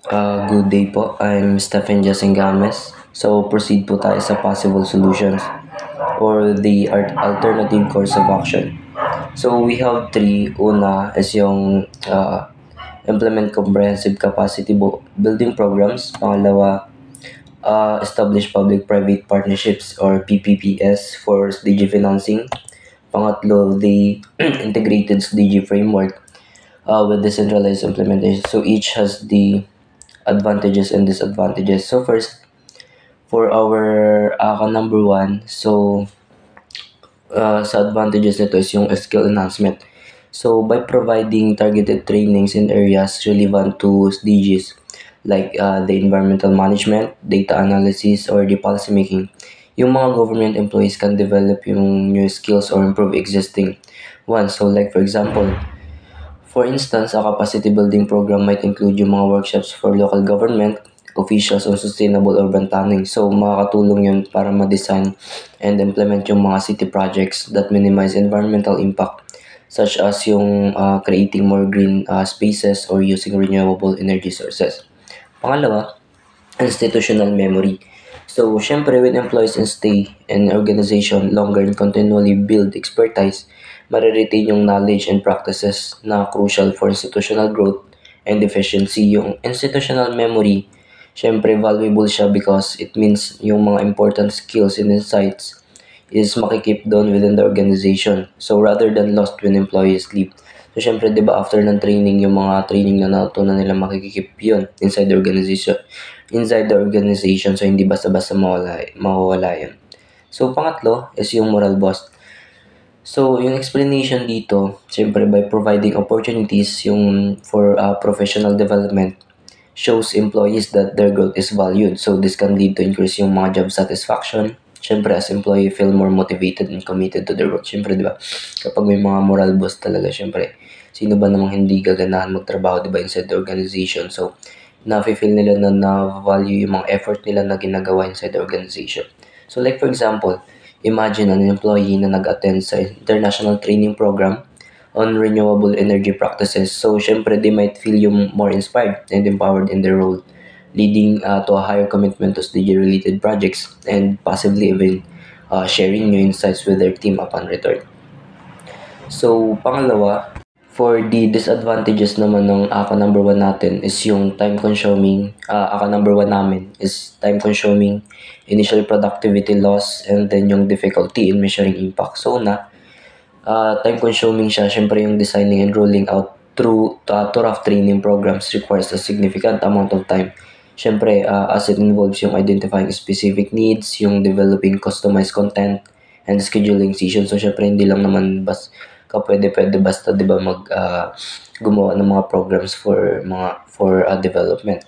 Good day po. I'm Stephen Jasengames. So, proceed po tayo sa possible solutions or the alternative course of action. So, we have three. Una is yung implement comprehensive capacity building programs. Pangalawa, establish public-private partnerships or PPPs for SDG financing. Pangatlo, the integrated SDG framework with decentralized implementation. So, each has the advantages and disadvantages. So first, for our number one, so sa advantages nito is yung skill enhancement. So by providing targeted trainings in areas relevant to SDGs like the environmental management, data analysis, or the policy making, yung mga government employees can develop yung new skills or improve existing ones. So like for example, for instance, a capacity building program might include yung mga workshops for local government officials on sustainable urban planning. So, makakatulong yun para ma-design and implement yung mga city projects that minimize environmental impact such as yung creating more green spaces or using renewable energy sources. Pangalawa, institutional memory. So, syempre, when employees stay in organization longer and continually build expertise, mariretain yung knowledge and practices na crucial for institutional growth and efficiency. Yung institutional memory, syempre, valuable siya because it means yung mga important skills and insights is makikip doon within the organization. So, rather than lost when employees leave. So, syempre, di ba, after ng training, yung mga training na natutunan nila makikip yun inside the organization. So, hindi basta-basta mawawala yun. So, pangatlo is yung moral boost. So, yung explanation dito, syempre, by providing opportunities yung for professional development, shows employees that their growth is valued. So, this can lead to increase yung mga job satisfaction. Siyempre, as employee, feel more motivated and committed to their work. Siyempre, di ba? Kapag may mga moral boost talaga, siyempre, sino ba namang hindi gaganahan magtrabaho, di ba, inside the organization? So, na-feel nila na na-value yung mga effort nila na ginagawa inside the organization. So, like for example, imagine an employee na nag-attend sa international training program on renewable energy practices. So, syempre, they might feel yung more inspired and empowered in their role, leading to a higher commitment to SDG-related projects and possibly even sharing new insights with their team upon return. So, pangalawa, for the disadvantages naman ng AKA number one natin is yung time consuming, AKA number one namin is time consuming, initial productivity loss, and then yung difficulty in measuring impact. So na, time consuming siya, syempre yung designing and rolling out through rough training programs requires a significant amount of time. Syempre, as it involves yung identifying specific needs, yung developing customized content, and scheduling sessions. So, syempre, hindi lang naman pwede basta 'di ba gumawa ng mga programs for development.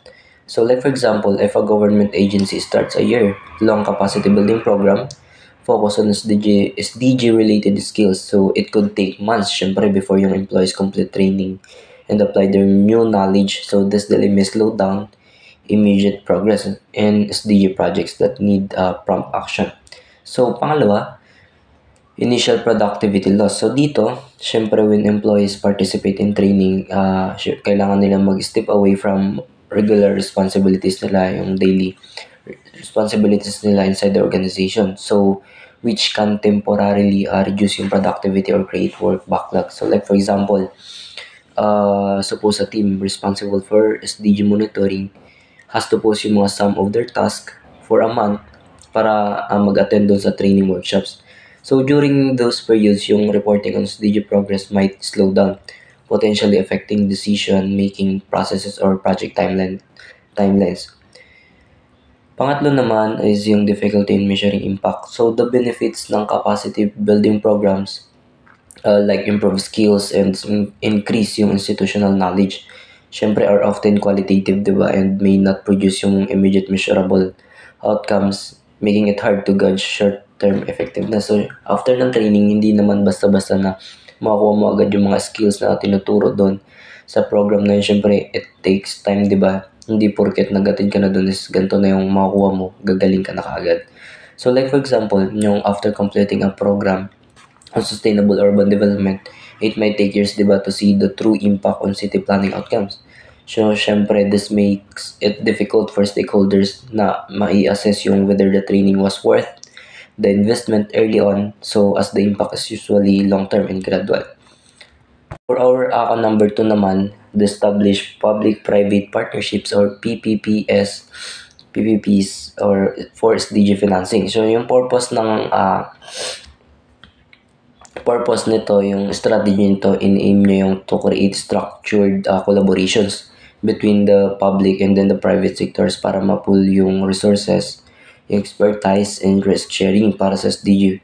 So like for example, if a government agency starts a year-long capacity building program focus on SDG related skills, so it could take months syempre before yung employees complete training and apply their new knowledge. So this delay may slow down immediate progress in SDG projects that need prompt action. So pangalawa, initial productivity loss. So dito, syempre when employees participate in training, kailangan nila mag-step away from regular responsibilities nila, yung daily responsibilities nila inside the organization. So, which can temporarily reduce yung productivity or create work backlog. So like for example, suppose a team responsible for SDG monitoring has to post yung mga sum of their task for a month para mag-attend doon sa training workshops. So during those periods, yung reporting on SDG progress might slow down, potentially affecting decision-making processes or project timelines. Pangatlo naman is yung difficulty in measuring impact. So the benefits ng capacity building programs like improve skills and increase yung institutional knowledge, syempre are often qualitative, di ba? And may not produce yung immediate measurable outcomes, making it hard to gauge short-term effectiveness. So, after ng training, hindi naman basta-basta na makukuha mo agad yung mga skills na tinuturo doon sa program na yun. Syempre, it takes time, di ba? Hindi porket nag-attend ka na doon is ganito na yung makukuha mo, gagaling ka na kaagad. So, like for example, yung after completing a program on sustainable urban development, it might take years, di ba, to see the true impact on city planning outcomes. So, syempre, this makes it difficult for stakeholders na ma-assess yung whether the training was worth the investment early on, so as the impact is usually long-term and gradual. For our number 2 naman, the establish public-private partnerships or PPPs or for SDG financing. So, yung purpose nito, yung strategy nito, in-aim nyo yung to create structured collaborations between the public and then the private sectors para ma-pool yung resources, yung expertise and risk sharing para sa SDG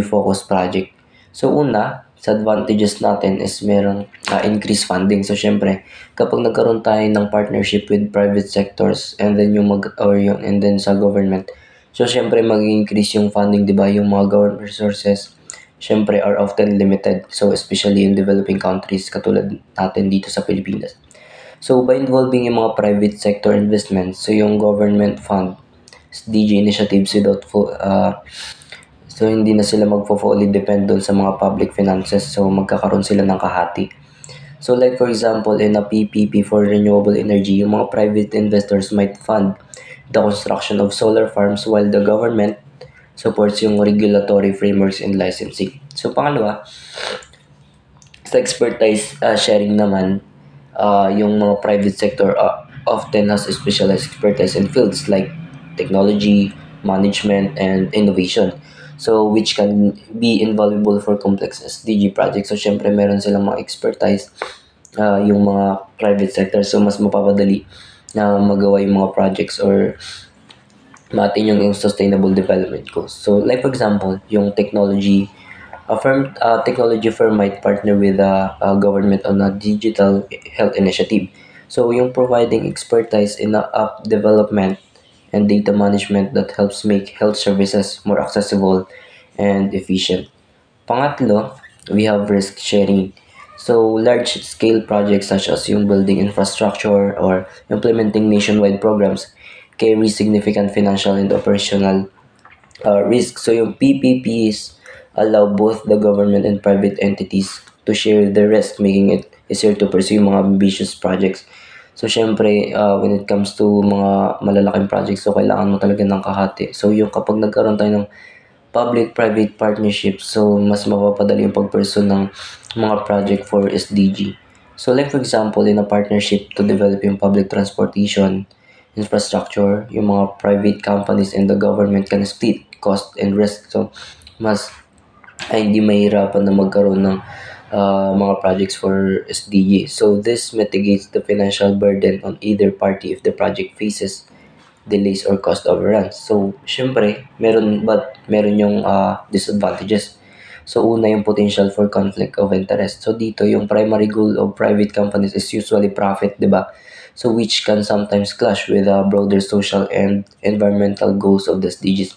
focus project. So una, sa advantages natin is merong increased funding. So syempre, kapag nagkaroon tayo ng partnership with private sectors and then and then sa government, so syempre mag-increase yung funding, 'di ba? Yung mga government resources syempre are often limited. So especially in developing countries katulad natin dito sa Pilipinas. So by involving yung mga private sector investments, so yung government fund SDG initiatives so hindi na sila magfo-fully depend doon sa mga public finances. So magkakaroon sila ng kahati. So like for example, in a PPP for renewable energy, yung mga private investors might fund the construction of solar farms while the government supports yung regulatory frameworks and licensing. So pangalawa, sa expertise sharing naman, yung mga private sector often has specialized expertise in fields like technology, management, and innovation. So, which can be invaluable for complex SDG projects. So, syempre, meron silang mga expertise, yung mga private sector. So, mas mapapadali na magawa yung mga projects or matin yung sustainable development goals. So, like for example, yung technology firm might partner with a government on a digital health initiative. So, yung providing expertise in app development and data management that helps make health services more accessible and efficient. Pangatlo, we have risk sharing. So, large-scale projects such as yung building infrastructure or implementing nationwide programs carry significant financial and operational risk. So, yung PPPs allow both the government and private entities to share the risk, making it easier to pursue mga ambitious projects. So, syempre, when it comes to mga malalaking projects, so kailangan mo talaga ng kahati. So, yung kapag nagkaroon tayo ng public-private partnership, so mas mapapadali yung pag-pursue ng mga project for SDG. So like for example, in a partnership to develop yung public transportation infrastructure, yung mga private companies and the government can split cost and risk. So mas hindi mahirapan na magkaroon ng mga projects for SDG. So this mitigates the financial burden on either party if the project faces delays or cost overruns. So, syempre, meron yung disadvantages. So, una yung potential for conflict of interest. So, dito yung primary goal of private companies is usually profit, di ba? So, which can sometimes clash with the broader social and environmental goals of the SDGs.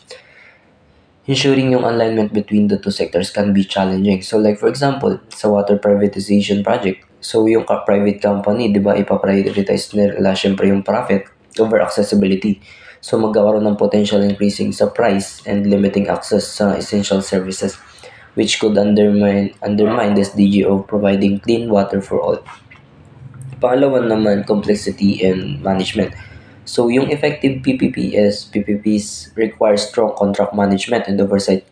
Ensuring yung alignment between the two sectors can be challenging. So, like for example, sa water privatization project, so yung private company, di ba, ipaprioritize nila syempre yung profit over accessibility. So, magkakaroon ng potential increasing sa price and limiting access sa essential services, which could undermine the SDG of providing clean water for all. Pangalawa naman, complexity and management. So, yung effective PPPs require strong contract management and oversight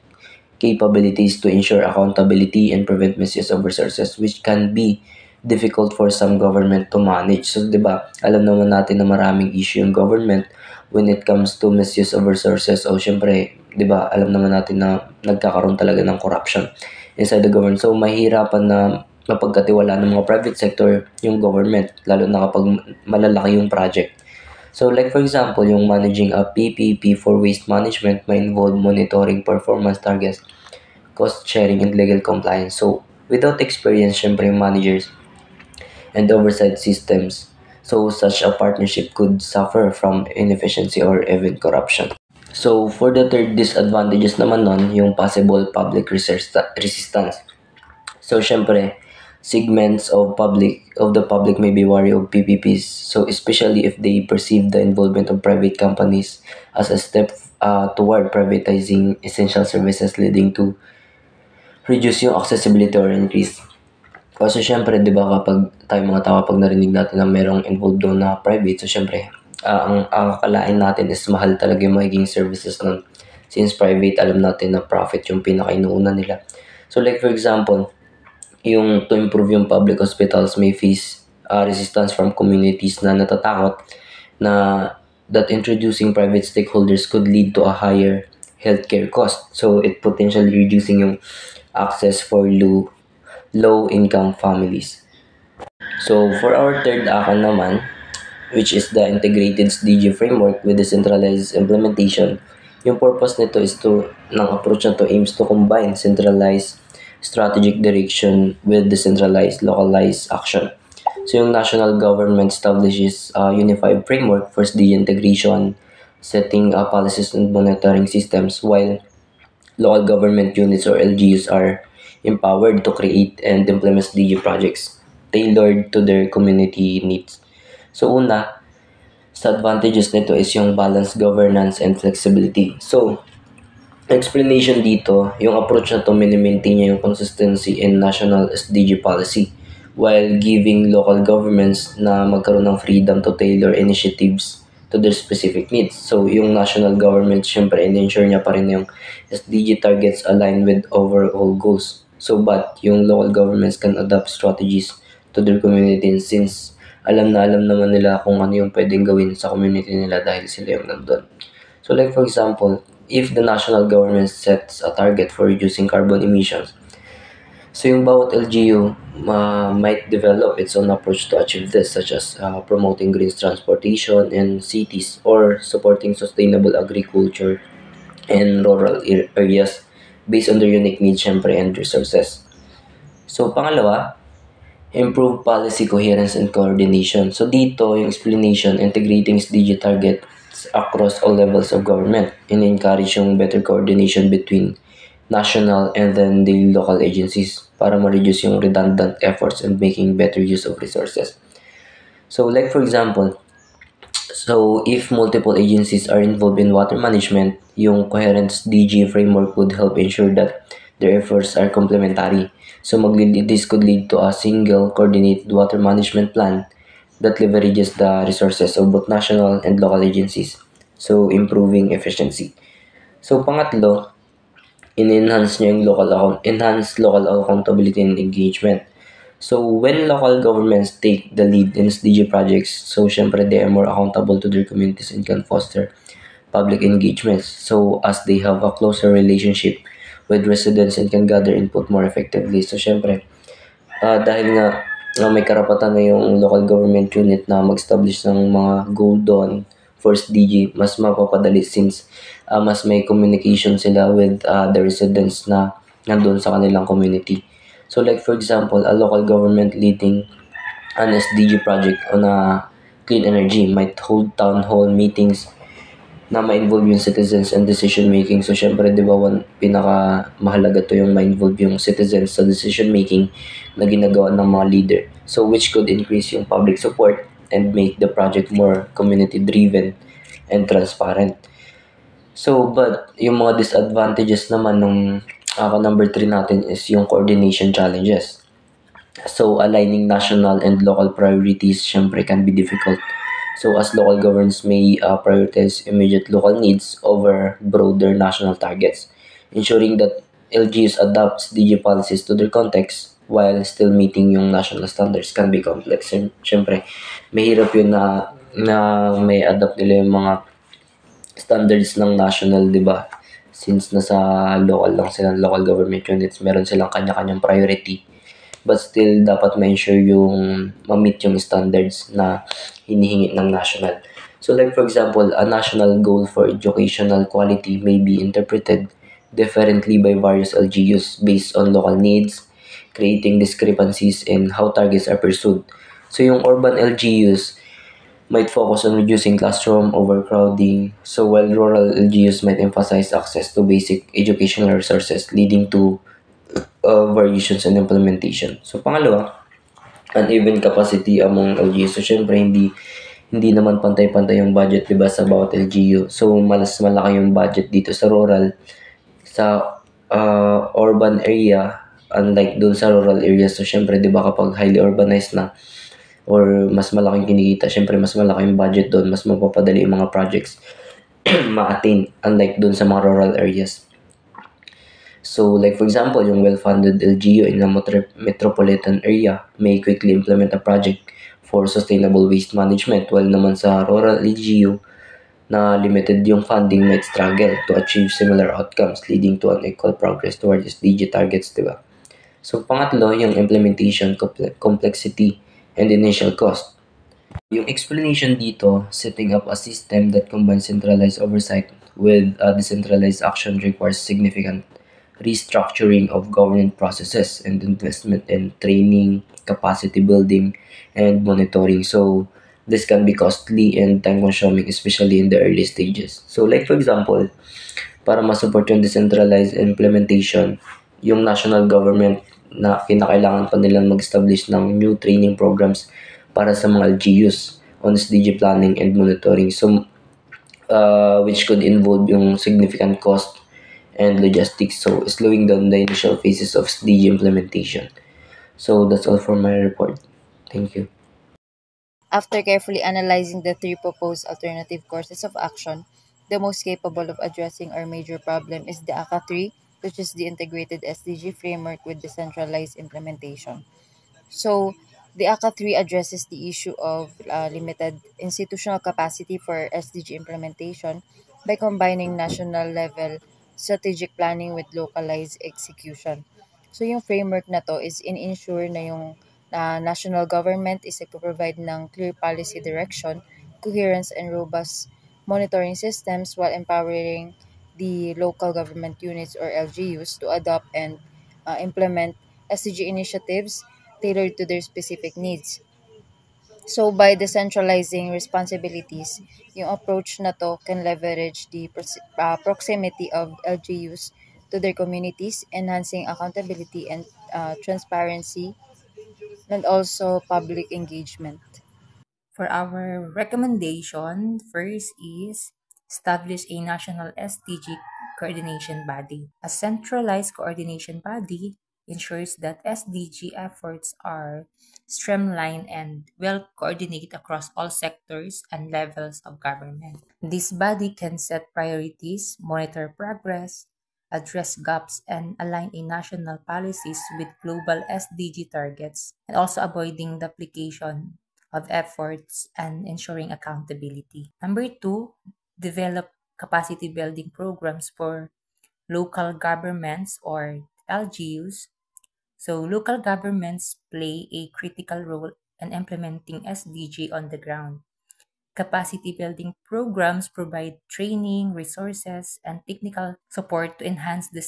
capabilities to ensure accountability and prevent misuse of resources, which can be difficult for some government to manage. So, di ba, alam naman natin na maraming issue yung government when it comes to misuse of resources. O, syempre, di ba, alam naman natin na nagkakaroon talaga ng corruption inside the government. So, mahirapan na mapagkatiwala ng mga private sector yung government, lalo na kapag malalaki yung project. So like for example, yung managing a PPP for waste management may involve monitoring performance targets, cost sharing, and legal compliance. So without experience, syempre yung managers and oversight systems, so such a partnership could suffer from inefficiency or even corruption. So for the third disadvantages naman nun, yung possible public resistance. So syempre, segments of the public may be wary of PPPs. So especially if they perceive the involvement of private companies as a step toward privatizing essential services leading to reduce yung accessibility or increase Kasi syempre, di ba, kapag tayo mga tao, pag narinig natin na merong involved doon na private, so syempre, ang akalain natin is mahal talaga yung magiging services nun. Since private, alam natin na profit yung pinakainuuna nila. So like for example, yung to improve yung public hospitals may face resistance from communities na natatakot na that introducing private stakeholders could lead to a higher healthcare cost. So it potentially reducing yung access for low income families. So for our third akan naman, which is the integrated SDG framework with decentralized implementation, yung purpose nito is ng approach na to aims to combine centralized strategic direction with decentralized localized action. So yung national government establishes a unified framework for SDG integration, setting policies and monitoring systems, while local government units or LGUs are empowered to create and implement SDG projects tailored to their community needs. So una, sa advantages nito is yung balanced governance and flexibility. So, explanation dito, yung approach na to mini-maintain niya yung consistency in national SDG policy while giving local governments na magkaroon ng freedom to tailor initiatives to their specific needs. So, yung national government, syempre, in-ensure niya pa rin yung SDG targets align with overall goals. So, but yung local governments can adapt strategies to their community since alam na alam naman nila kung ano yung pwedeng gawin sa community nila dahil sila yung nandun. So like for example, if the national government sets a target for reducing carbon emissions, so yung bawat LGU might develop its own approach to achieve this, such as promoting green transportation in cities or supporting sustainable agriculture in rural areas based on their unique needs, syempre, and resources. So pangalawa, improve policy coherence and coordination. So dito, yung explanation, integrating SDG targets across all levels of government and encourage yung better coordination between national and then the local agencies para ma-reduce yung redundant efforts and making better use of resources. So like for example, so if multiple agencies are involved in water management, yung coherent SDG framework would help ensure that their efforts are complementary. So this could lead to a single coordinated water management plan that leverages the resources of both national and local agencies. So improving efficiency. So pangatlo, in-enhance niya yung enhance local accountability and engagement. So when local governments take the lead in SDG projects, so syempre they are more accountable to their communities and can foster public engagements. So as they have a closer relationship with residents and can gather input more effectively. So syempre, dahil nga may karapatan na yung local government unit na mag-establish ng mga goal doon for SDG, mas mapapadali since mas may communication sila with the residents na nandun sa kanilang community. So like for example, a local government leading an SDG project on a clean energy might hold town hall meetings na ma-involve yung citizens and decision making. So syempre, di ba, pinaka mahalaga to yung ma-involve yung citizens sa decision making na ginagawa ng mga leader. So which could increase yung public support and make the project more community driven and transparent. So but yung mga disadvantages naman nung number 3 natin is yung coordination challenges. So aligning national and local priorities syempre can be difficult. So as local governments may prioritize immediate local needs over broader national targets, ensuring that LGUs adapts DG policies to their context while still meeting yung national standards can be complex. Syempre, mahirap yun na may adapt nila yung mga standards ng national, di ba? Since nasa local lang sila, local government units, meron silang kanya-kanyang priority. But still, dapat ma-ensure yung ma-meet yung standards na hinihingi ng national. So like for example, a national goal for educational quality may be interpreted differently by various LGUs based on local needs, creating discrepancies in how targets are pursued. So yung urban LGUs might focus on reducing classroom overcrowding, so while rural LGUs might emphasize access to basic educational resources, leading to variations in implementation. So pangalawa, uneven capacity among LGUs. So syempre hindi naman pantay-pantay yung budget, 'di ba, sa bawat LGU. So mas malaki yung budget dito sa rural, sa urban area, unlike dun sa rural areas. So, syempre, di ba kapag highly urbanized na or mas malaking kinikita, syempre, mas malaking budget doon, mas mapapadali yung mga projects ma-attain, unlike dun sa mga rural areas. So, like for example, yung well-funded LGU in a metropolitan area may quickly implement a project for sustainable waste management, while naman sa rural LGU na limited yung funding might struggle to achieve similar outcomes, leading to unequal progress towards SDG targets, di ba? So, pangatlo, yung implementation complexity and initial cost. Yung explanation dito, setting up a system that combines centralized oversight with decentralized action requires significant restructuring of government processes and investment in training, capacity building, and monitoring. So, this can be costly and time consuming, especially in the early stages. So, like for example, para ma-support yung decentralized implementation, yung national government na kinakailangan pa nilang mag-establish ng new training programs para sa mga LGUs on SDG planning and monitoring. So, which could involve yung significant cost and logistics, so slowing down the initial phases of SDG implementation. So that's all for my report. Thank you. After carefully analyzing the three proposed alternative courses of action, the most capable of addressing our major problem is the ACA 3, which is the Integrated SDG Framework with Decentralized Implementation. So, the ACA 3 addresses the issue of limited institutional capacity for SDG implementation by combining national level strategic planning with localized execution. So, yung framework na to is in-ensure na yung national government is nagpo-provide ng clear policy direction, coherence, and robust monitoring systems while empowering the local government units or LGUs to adopt and implement SDG initiatives tailored to their specific needs. So by decentralizing responsibilities, yung approach na to can leverage the proximity of LGUs to their communities, enhancing accountability and transparency, and also public engagement. For our recommendation, first is establish a national SDG coordination body. A centralized coordination body ensures that SDG efforts are streamlined and well coordinated across all sectors and levels of government. This body can set priorities, monitor progress, address gaps, and align a national policies with global SDG targets, and also avoiding duplication of efforts and ensuring accountability. Number two, develop capacity building programs for local governments or LGUs. So, local governments play a critical role in implementing SDG on the ground. Capacity building programs provide training, resources, and technical support to enhance the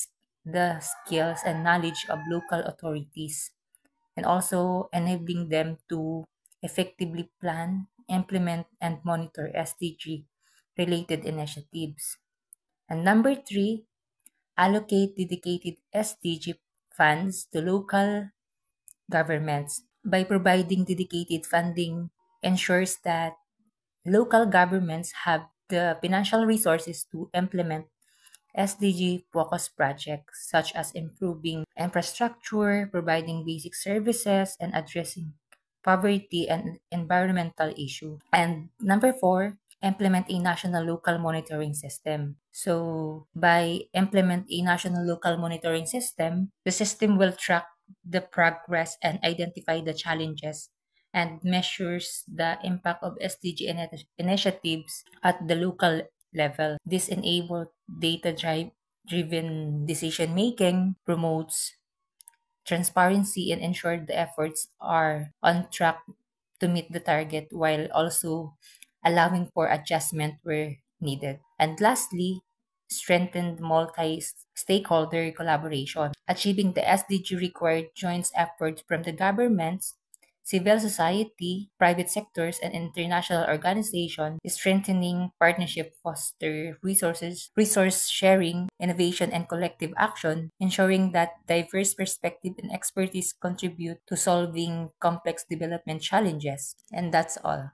skills and knowledge of local authorities, and also enabling them to effectively plan, implement, and monitor SDG related initiatives. And number three, allocate dedicated SDG funds to local governments. By providing dedicated funding, ensures that local governments have the financial resources to implement SDG focused projects such as improving infrastructure, providing basic services, and addressing poverty and environmental issues. And number four, implement a national local monitoring system. So by implement a national local monitoring system, the system will track the progress and identify the challenges and measures the impact of SDG initiatives at the local level. This enables driven decision making, promotes transparency, and ensures the efforts are on track to meet the target while also allowing for adjustment where needed. And lastly, strengthened multi-stakeholder collaboration. Achieving the SDG required joint effort from the governments, civil society, private sectors, and international organizations, strengthening partnership foster resource sharing, innovation, and collective action, ensuring that diverse perspective and expertise contribute to solving complex development challenges. And that's all.